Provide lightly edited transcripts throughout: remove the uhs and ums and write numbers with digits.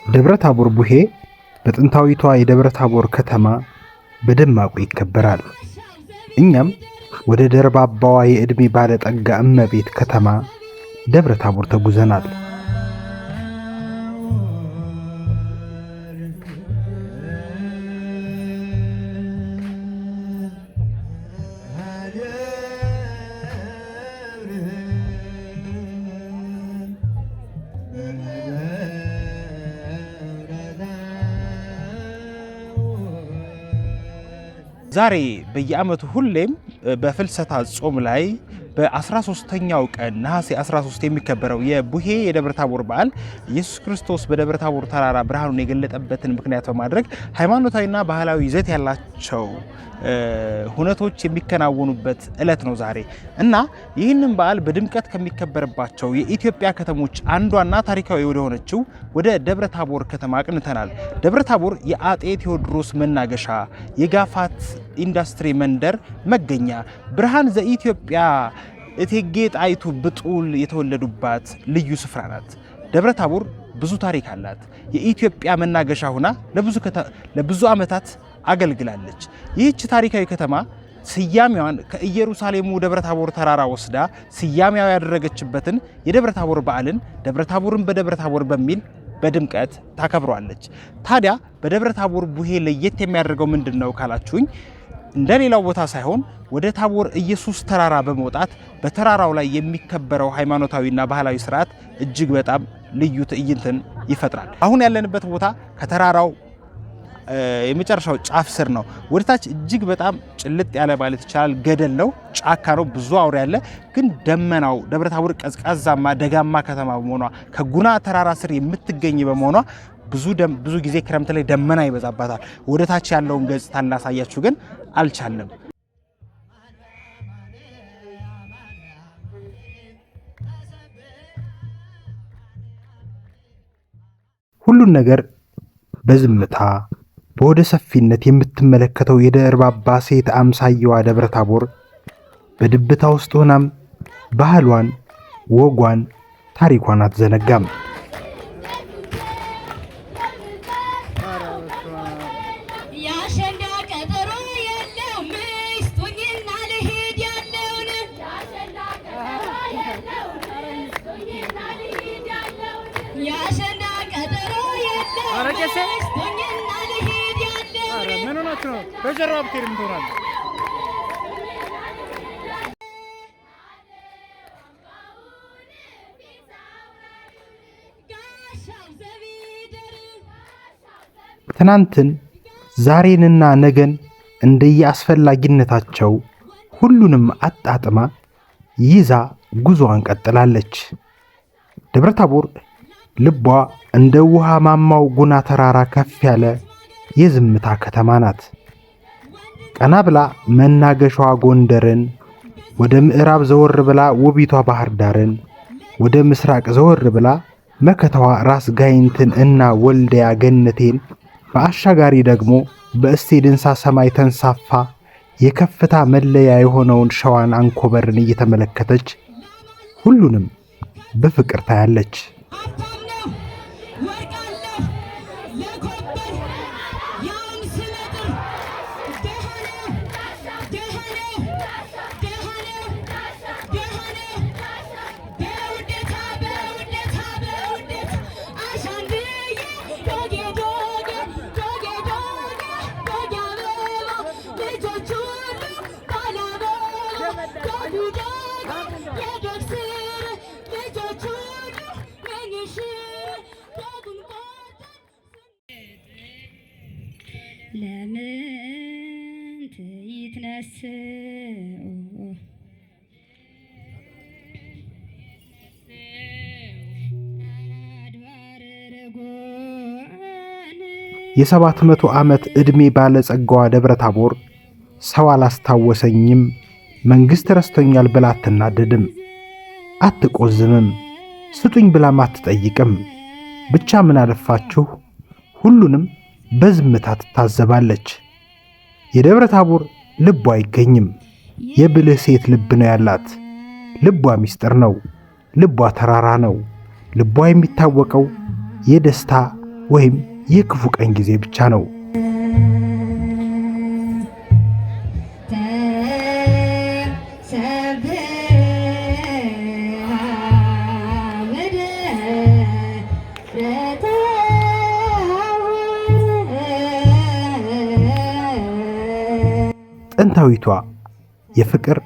ደብረ ታቦር ቡሄ በጥንታዊቷ የደብረ ታቦር ከተማ በደማቁ ይከበራል። እኛም ወደ ደርባባዋ የዕድሜ ባለጠጋ እመቤት ከተማ ደብረ ታቦር ተጉዘናል። ዛሬ በየዓመቱ ሁሌም በፍልሰታ ጾም ላይ በ13ኛው ቀን ነሐሴ 13 የሚከበረው የቡሄ የደብረ ታቦር በዓል ኢየሱስ ክርስቶስ በደብረ ታቦር ተራራ ብርሃኑን የገለጠበትን ምክንያት በማድረግ ሃይማኖታዊና ባህላዊ ይዘት ያላቸው ሁነቶች የሚከናወኑበት ዕለት ነው ዛሬ እና ይህንን በዓል በድምቀት ከሚከበርባቸው የኢትዮጵያ ከተሞች አንዷና ታሪካዊ ወደ ሆነችው ወደ ደብረ ታቦር ከተማ አቅንተናል። ደብረ ታቦር የአጤ ቴዎድሮስ መናገሻ፣ የጋፋት ኢንዱስትሪ መንደር መገኛ፣ ብርሃን ዘኢትዮጵያ እቴጌ ጣይቱ ብጡል የተወለዱባት ልዩ ስፍራ ናት። ደብረ ታቦር ብዙ ታሪክ አላት። የኢትዮጵያ መናገሻ ሆና ለብዙ ዓመታት አገልግላለች። ይህች ታሪካዊ ከተማ ስያሜዋን ከኢየሩሳሌሙ ደብረ ታቦር ተራራ ወስዳ ስያሜዋ ያደረገችበትን የደብረ ታቦር በዓልን ደብረ ታቦርን በደብረ ታቦር በሚል በድምቀት ታከብሯለች። ታዲያ በደብረ ታቦር ቡሄ ለየት የሚያደርገው ምንድነው ካላችሁኝ እንደ ሌላው ቦታ ሳይሆን ወደ ታቦር ኢየሱስ ተራራ በመውጣት በተራራው ላይ የሚከበረው ሃይማኖታዊና ባህላዊ ስርዓት እጅግ በጣም ልዩ ትዕይንትን ይፈጥራል። አሁን ያለንበት ቦታ ከተራራው የመጨረሻው ጫፍ ስር ነው። ወደታች እጅግ በጣም ጭልጥ ያለ ማለት ይቻላል ገደል ነው፣ ጫካ ነው፣ ብዙ አውሬ ያለ። ግን ደመናው ደብረ ታቦር ቀዝቃዛማ ደጋማ ከተማ በመሆኗ ከጉና ተራራ ስር የምትገኝ በመሆኗ ብዙ ጊዜ ክረምት ላይ ደመና ይበዛባታል። ወደታች ያለውን ገጽታ ላሳያችሁ ግን አልቻለም። ሁሉን ነገር በዝምታ በወደ ሰፊነት የምትመለከተው የደርባባ ሴት አምሳየዋ ደብረ ታቦር በድብታ ውስጥ ሆናም ባህሏን፣ ወጓን፣ ታሪኳን አትዘነጋም። ትናንትን ዛሬንና ነገን እንደየአስፈላጊነታቸው ሁሉንም አጣጥማ ይዛ ጉዞዋን ቀጥላለች። ደብረ ታቦር ልቧ እንደ ውሃ ማማው ጉና ተራራ ከፍ ያለ የዝምታ ከተማ ናት። ቀና ብላ መናገሻዋ ጎንደርን፣ ወደ ምዕራብ ዘወር ብላ ውቢቷ ባህር ዳርን፣ ወደ ምስራቅ ዘወር ብላ መከታዋ ራስ ጋይንትን እና ወልዲያ ገነቴን፣ በአሻጋሪ ደግሞ በእስቴ ድንሳ ሰማይ ተንሳፋ የከፍታ መለያ የሆነውን ሸዋን አንኮበርን እየተመለከተች ሁሉንም በፍቅር ታያለች። ለምን ትይትነስኡ የ700 ዓመት ዕድሜ ባለጸጋዋ ደብረ ታቦር ሰው አላስታወሰኝም፣ መንግሥት ረስቶኛል ብላ አትናደድም፣ አትቆዝምም። ስጡኝ ብላም አትጠይቅም። ብቻ ምን አለፋችሁ ሁሉንም በዝምታ ትታዘባለች። የደብረ ታቦር ልቧ አይገኝም። የብልህ ሴት ልብ ነው ያላት። ልቧ ምስጢር ነው። ልቧ ተራራ ነው። ልቧ የሚታወቀው የደስታ ወይም የክፉ ቀን ጊዜ ብቻ ነው። ጥንታዊቷ የፍቅር፣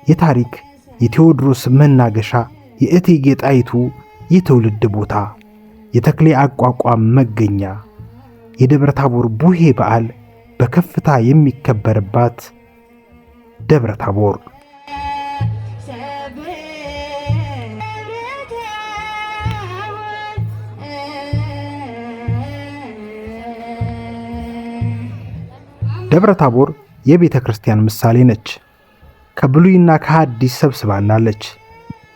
የታሪክ፣ የቴዎድሮስ መናገሻ፣ የእቴጌ ጣይቱ የትውልድ ቦታ፣ የተክሌ አቋቋም መገኛ፣ የደብረ ታቦር ቡሄ በዓል በከፍታ የሚከበርባት ደብረ ታቦር ደብረ ታቦር የቤተ ክርስቲያን ምሳሌ ነች። ከብሉይና ከሐዲስ ሰብስባናለች።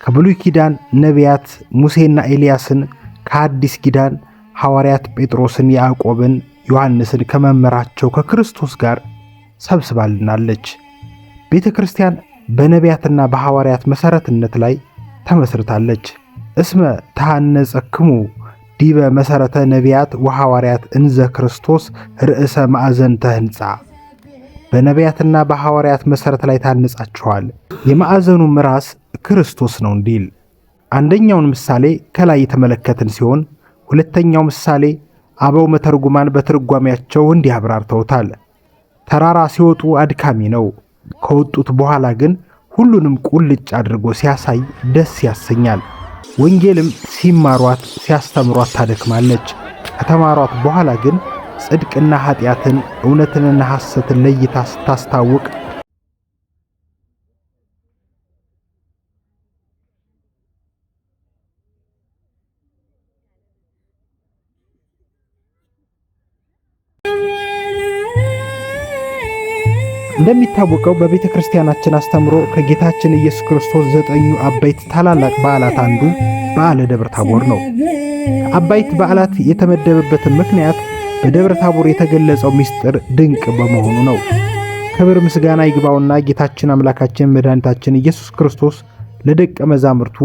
ከብሉይ ኪዳን ነቢያት ሙሴና ኤልያስን፣ ከሐዲስ ኪዳን ሐዋርያት ጴጥሮስን፣ ያዕቆብን፣ ዮሐንስን ከመምህራቸው ከክርስቶስ ጋር ሰብስባልናለች። ቤተ ክርስቲያን በነቢያትና በሐዋርያት መሠረትነት ላይ ተመስርታለች። እስመ ተሐነጸክሙ ዲበ መሠረተ ነቢያት ወሐዋርያት እንዘ ክርስቶስ ርእሰ ማዕዘንተ ሕንፃ። በነቢያትና በሐዋርያት መሠረት ላይ ታንጻችኋል፣ የማዕዘኑም ራስ ክርስቶስ ነው እንዲል። አንደኛውን ምሳሌ ከላይ የተመለከትን ሲሆን ሁለተኛው ምሳሌ አበው መተርጉማን በትርጓሜያቸው እንዲህ አብራርተውታል። ተራራ ሲወጡ አድካሚ ነው፣ ከወጡት በኋላ ግን ሁሉንም ቁልጭ አድርጎ ሲያሳይ ደስ ያሰኛል። ወንጌልም ሲማሯት ሲያስተምሯት ታደክማለች፣ ከተማሯት በኋላ ግን ጽድቅና ኃጢአትን እውነትንና ሐሰትን ለይታ ስታስታውቅ እንደሚታወቀው በቤተ ክርስቲያናችን አስተምሮ ከጌታችን ኢየሱስ ክርስቶስ 9 አበይት ታላላቅ በዓላት አንዱ በዓለ ደብረ ታቦር ነው። አበይት በዓላት የተመደበበትን ምክንያት በደብረ ታቦር የተገለጸው ምስጢር ድንቅ በመሆኑ ነው። ክብር ምስጋና ይግባውና ጌታችን አምላካችን መድኃኒታችን ኢየሱስ ክርስቶስ ለደቀ መዛሙርቱ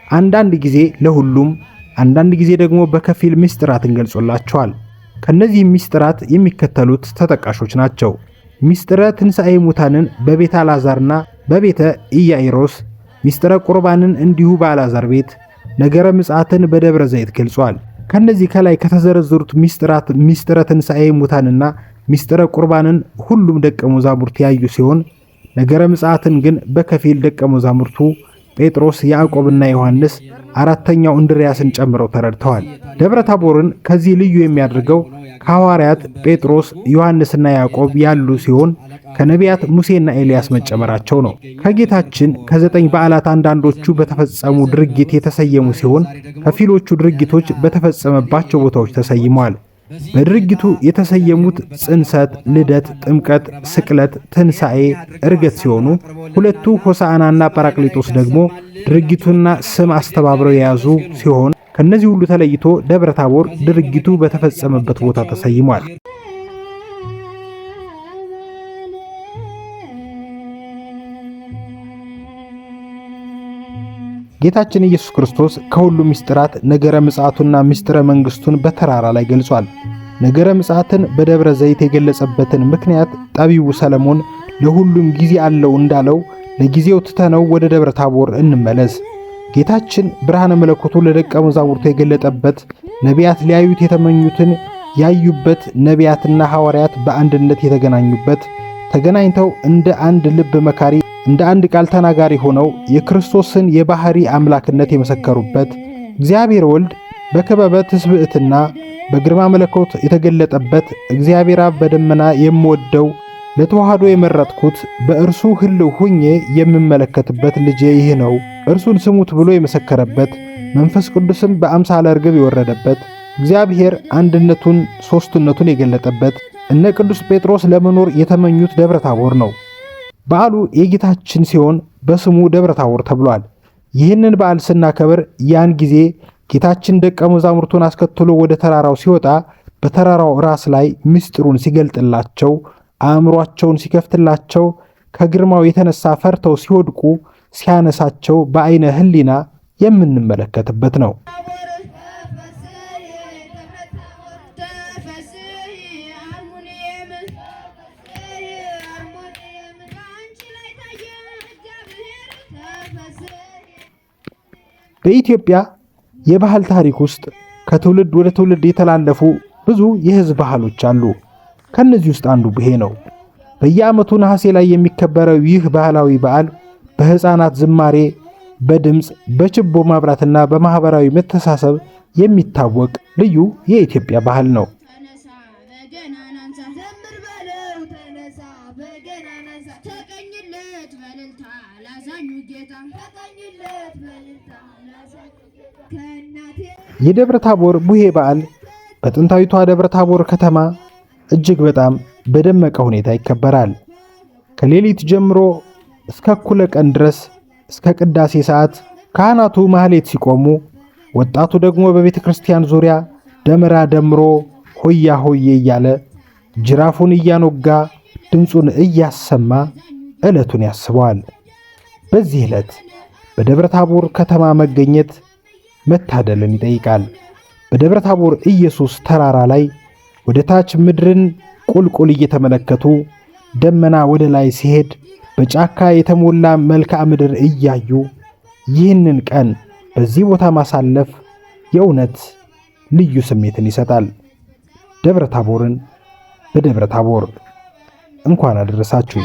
አንዳንድ ጊዜ ለሁሉም፣ አንዳንድ ጊዜ ደግሞ በከፊል ምስጢራትን ገልጾላቸዋል። ከነዚህ ምስጢራት የሚከተሉት ተጠቃሾች ናቸው። ምስጢረ ትንሣኤ ሙታንን በቤተ አልዓዛርና በቤተ ኢያኢሮስ፣ ምስጢረ ቁርባንን እንዲሁ በአልዓዛር ቤት፣ ነገረ ምጽአትን በደብረ ዘይት ገልጿል። ከነዚህ ከላይ ከተዘረዘሩት ምስጢራት ምስጢረ ትንሣኤ ሙታንና ምስጢረ ቁርባንን ሁሉም ደቀ መዛሙርት ያዩ ሲሆን ነገረ ምጽአትን ግን በከፊል ደቀ መዛሙርቱ ጴጥሮስ፣ ያዕቆብና ዮሐንስ አራተኛው እንድርያስን ጨምረው ተረድተዋል። ደብረ ታቦርን ከዚህ ልዩ የሚያደርገው ከሐዋርያት ጴጥሮስ፣ ዮሐንስና ያዕቆብ ያሉ ሲሆን ከነቢያት ሙሴና ኤልያስ መጨመራቸው ነው። ከጌታችን ከ9 በዓላት አንዳንዶቹ በተፈጸሙ ድርጊት የተሰየሙ ሲሆን ከፊሎቹ ድርጊቶች በተፈጸመባቸው ቦታዎች ተሰይመዋል። በድርጊቱ የተሰየሙት ጽንሰት፣ ልደት፣ ጥምቀት፣ ስቅለት፣ ትንሣኤ፣ ዕርገት ሲሆኑ ሁለቱ ሆሳዕናና ጰራቅሊጦስ ደግሞ ድርጊቱና ስም አስተባብረው የያዙ ሲሆን ከነዚህ ሁሉ ተለይቶ ደብረ ታቦር ድርጊቱ በተፈጸመበት ቦታ ተሰይሟል። ጌታችን ኢየሱስ ክርስቶስ ከሁሉ ምስጢራት ነገረ ምጽአቱና ምስጢረ መንግሥቱን በተራራ ላይ ገልጿል። ነገረ ምጽአትን በደብረ ዘይት የገለጸበትን ምክንያት ጠቢቡ ሰለሞን ለሁሉም ጊዜ አለው እንዳለው ለጊዜው ትተነው ወደ ደብረ ታቦር እንመለስ። ጌታችን ብርሃነ መለኮቱ ለደቀ መዛሙርቱ የገለጠበት፣ ነቢያት ሊያዩት የተመኙትን ያዩበት፣ ነቢያትና ሐዋርያት በአንድነት የተገናኙበት፣ ተገናኝተው እንደ አንድ ልብ መካሪ እንደ አንድ ቃል ተናጋሪ ሆነው የክርስቶስን የባህሪ አምላክነት የመሰከሩበት፣ እግዚአብሔር ወልድ በክበበ ትስብእትና በግርማ መለኮት የተገለጠበት፣ እግዚአብሔር አብ በደመና የምወደው ለተዋህዶ የመረጥኩት በእርሱ ሕልው ሁኜ የምመለከትበት ልጄ ይህ ነው፣ እርሱን ስሙት ብሎ የመሰከረበት፣ መንፈስ ቅዱስም በአምሳለ ርግብ የወረደበት፣ እግዚአብሔር አንድነቱን ሦስትነቱን የገለጠበት፣ እነ ቅዱስ ጴጥሮስ ለመኖር የተመኙት ደብረ ታቦር ነው። በዓሉ የጌታችን ሲሆን በስሙ ደብረ ታቦር ተብሏል። ይህንን በዓል ስናከብር ያን ጊዜ ጌታችን ደቀ መዛሙርቱን አስከትሎ ወደ ተራራው ሲወጣ በተራራው ራስ ላይ ምስጢሩን ሲገልጥላቸው አእምሯቸውን ሲከፍትላቸው ከግርማው የተነሳ ፈርተው ሲወድቁ ሲያነሳቸው በአይነ ሕሊና የምንመለከትበት ነው። በኢትዮጵያ የባህል ታሪክ ውስጥ ከትውልድ ወደ ትውልድ የተላለፉ ብዙ የሕዝብ ባህሎች አሉ። ከነዚህ ውስጥ አንዱ ቡሄ ነው። በየዓመቱ ነሐሴ ላይ የሚከበረው ይህ ባህላዊ በዓል በሕፃናት ዝማሬ፣ በድምፅ፣ በችቦ ማብራትና በማህበራዊ መተሳሰብ የሚታወቅ ልዩ የኢትዮጵያ ባህል ነው። የደብረ ታቦር ቡሄ በዓል በጥንታዊቷ ደብረ ታቦር ከተማ እጅግ በጣም በደመቀ ሁኔታ ይከበራል። ከሌሊት ጀምሮ እስከ እኩለ ቀን ድረስ እስከ ቅዳሴ ሰዓት ካህናቱ ማህሌት ሲቆሙ፣ ወጣቱ ደግሞ በቤተ ክርስቲያን ዙሪያ ደመራ ደምሮ ሆያ ሆዬ እያለ ጅራፉን እያኖጋ ድምፁን እያሰማ ዕለቱን ያስበዋል። በዚህ ዕለት በደብረ ታቦር ከተማ መገኘት መታደልን ይጠይቃል። በደብረ ታቦር ኢየሱስ ተራራ ላይ ወደ ታች ምድርን ቁልቁል እየተመለከቱ ደመና ወደ ላይ ሲሄድ በጫካ የተሞላ መልክዓ ምድር እያዩ ይህንን ቀን በዚህ ቦታ ማሳለፍ የእውነት ልዩ ስሜትን ይሰጣል። ደብረ ታቦርን በደብረ ታቦር እንኳን አደረሳችሁ።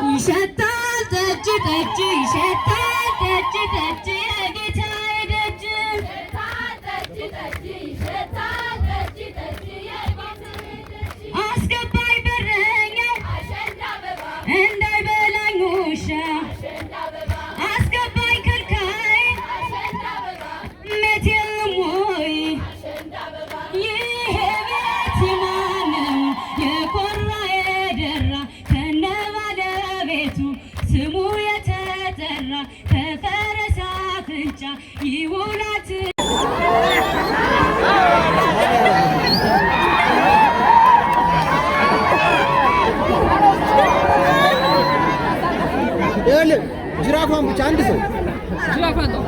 ይሸታል ጠጅ ጠጅ ይሸታል ጠጅ ጠጅ የጌታዬ ደጅ አስገባኝ በረኛው እንዳይበላኝ ውሻ አስገባኝ ከልካይ መት የለም ወይ ይሄ ቤት የማን ነው የኮራ የደራ ከነ ባለቤቱ ስሙ የተጠራ ከፈረስ አፍንጫ ይውላት ጅራፏን ብቻ አንድ ሰው ጅራፏን ነው